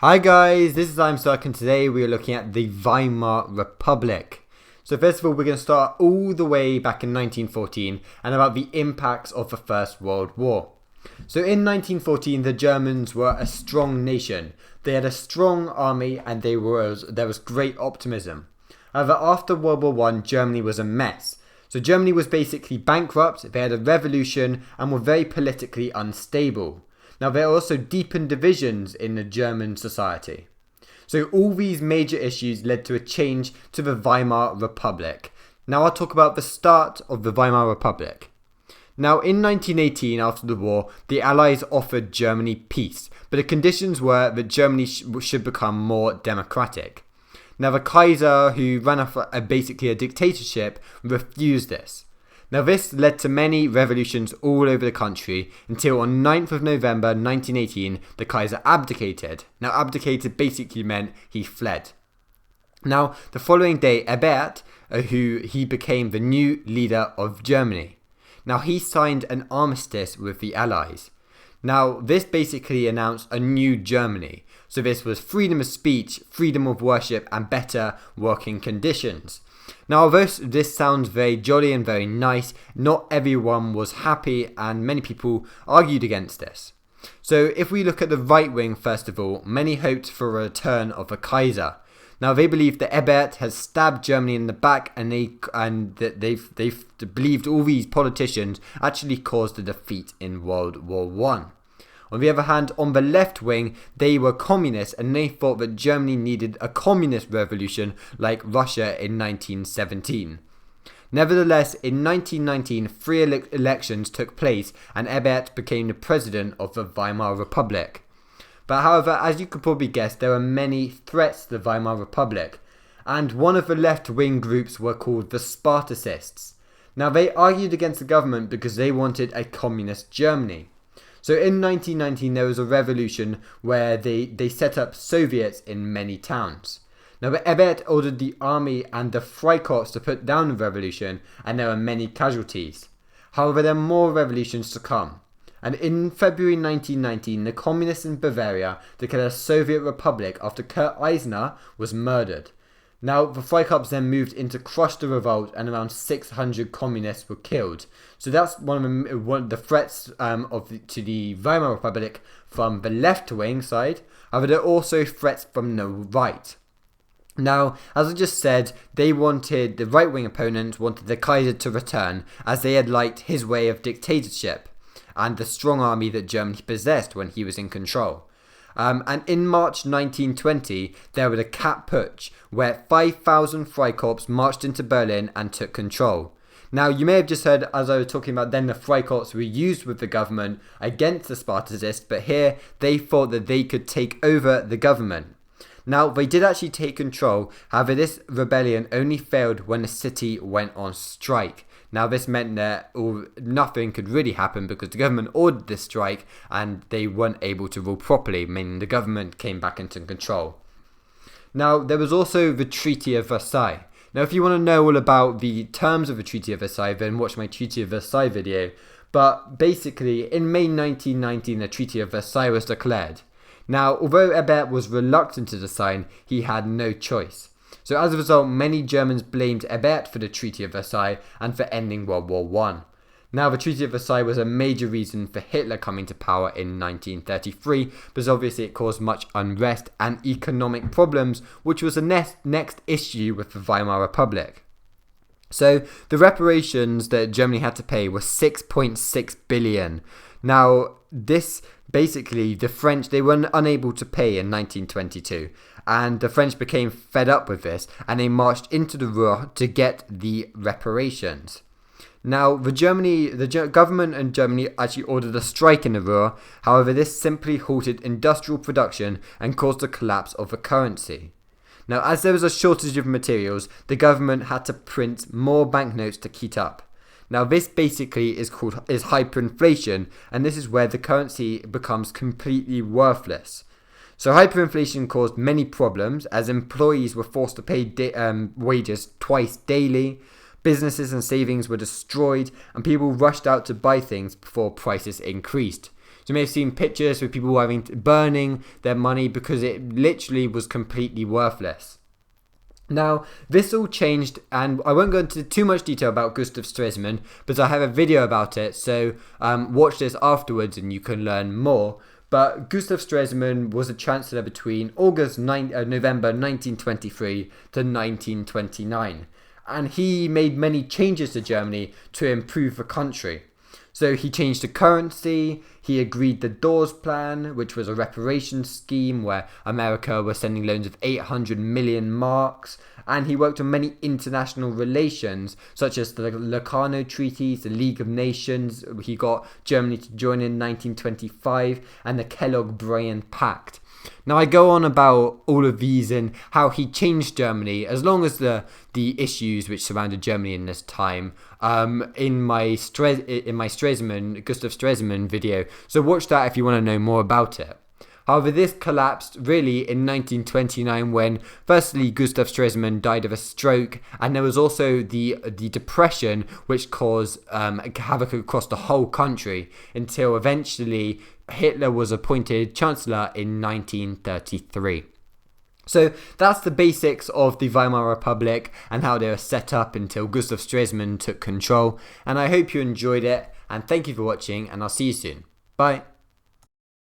Hi guys, this is I'm Stark and today we are looking at the Weimar Republic. So first of all, we're going to start all the way back in 1914 and about the impacts of the First World War. So in 1914, the Germans were a strong nation. They had a strong army and there was great optimism. However, after World War I, Germany was a mess. So Germany was basically bankrupt, they had a revolution and were very politically unstable. Now, there are also deepened divisions in the German society. So all these major issues led to a change to the Weimar Republic. Now I'll talk about the start of the Weimar Republic. Now in 1918, after the war, the Allies offered Germany peace, but the conditions were that Germany should become more democratic. Now the Kaiser, who ran basically a dictatorship, refused this. Now this led to many revolutions all over the country until on 9th of November 1918 the Kaiser abdicated. Now abdicated basically meant he fled. Now the following day Ebert, he became the new leader of Germany. Now he signed an armistice with the Allies. Now this basically announced a new Germany. So this was freedom of speech, freedom of worship and better working conditions. Now, although this sounds very jolly and very nice, not everyone was happy and many people argued against this. So if we look at the right wing, first of all, many hoped for a return of a Kaiser. Now they believed that Ebert has stabbed Germany in the back and they've believed all these politicians actually caused the defeat in World War I. On the other hand, on the left wing, they were communists and they thought that Germany needed a communist revolution like Russia in 1917. Nevertheless, in 1919, three elections took place and Ebert became the president of the Weimar Republic. But however, as you could probably guess, there were many threats to the Weimar Republic, and one of the left-wing groups were called the Spartacists. Now they argued against the government because they wanted a communist Germany. So in 1919 there was a revolution where they set up Soviets in many towns. Now Ebert ordered the army and the Freikorps to put down the revolution and there were many casualties. However, there are more revolutions to come. And in February 1919 the communists in Bavaria declared a Soviet republic after Kurt Eisner was murdered. Now, the Freikorps then moved in to crush the revolt and around 600 communists were killed. So that's one of the threats to the Weimar Republic from the left-wing side. However, there are also threats from the right. Now, as I just said, the right-wing opponents wanted the Kaiser to return as they had liked his way of dictatorship and the strong army that Germany possessed when he was in control. And in March 1920, there was a Kapp Putsch, where 5,000 Freikorps marched into Berlin and took control. Now, you may have just heard, as I was talking about then, the Freikorps were used with the government against the Spartacists, but here they thought that they could take over the government. Now, they did actually take control, however, this rebellion only failed when the city went on strike. Now this meant that nothing could really happen because the government ordered this strike and they weren't able to rule properly, meaning the government came back into control. Now there was also the Treaty of Versailles. Now if you want to know all about the terms of the Treaty of Versailles, then watch my Treaty of Versailles video. But basically in May 1919 the Treaty of Versailles was declared. Now although Ebert was reluctant to sign, he had no choice. So as a result, many Germans blamed Ebert for the Treaty of Versailles and for ending World War I. Now the Treaty of Versailles was a major reason for Hitler coming to power in 1933 because obviously it caused much unrest and economic problems, which was the next issue with the Weimar Republic. So the reparations that Germany had to pay were 6.6 billion. Now this basically the French, they were unable to pay in 1922 and the French became fed up with this and they marched into the Ruhr to get the reparations. Now the government in Germany actually ordered a strike in the Ruhr, however this simply halted industrial production and caused the collapse of the currency. Now as there was a shortage of materials, the government had to print more banknotes to keep up. Now this basically is hyperinflation, and this is where the currency becomes completely worthless. So hyperinflation caused many problems as employees were forced to pay wages twice daily, businesses and savings were destroyed, and people rushed out to buy things before prices increased. So you may have seen pictures with people burning their money because it literally was completely worthless. Now, this all changed, and I won't go into too much detail about Gustav Stresemann, but I have a video about it, so watch this afterwards and you can learn more. But Gustav Stresemann was a chancellor between November 1923 to 1929, and he made many changes to Germany to improve the country. So he changed the currency, he agreed the Dawes Plan, which was a reparations scheme where America was sending loans of 800 million marks, and he worked on many international relations, such as the Locarno Treaties, the League of Nations. He got Germany to join in 1925, and the Kellogg-Briand Pact. Now, I go on about all of these and how he changed Germany, as long as the issues which surrounded Germany in this time, in my Gustav Stresemann video. So watch that if you want to know more about it. However, this collapsed really in 1929 when, firstly, Gustav Stresemann died of a stroke, and there was also the Depression, which caused havoc across the whole country, until eventually Hitler was appointed Chancellor in 1933. So that's the basics of the Weimar Republic and how they were set up until Gustav Stresemann took control. And I hope you enjoyed it, and thank you for watching, and I'll see you soon. Bye.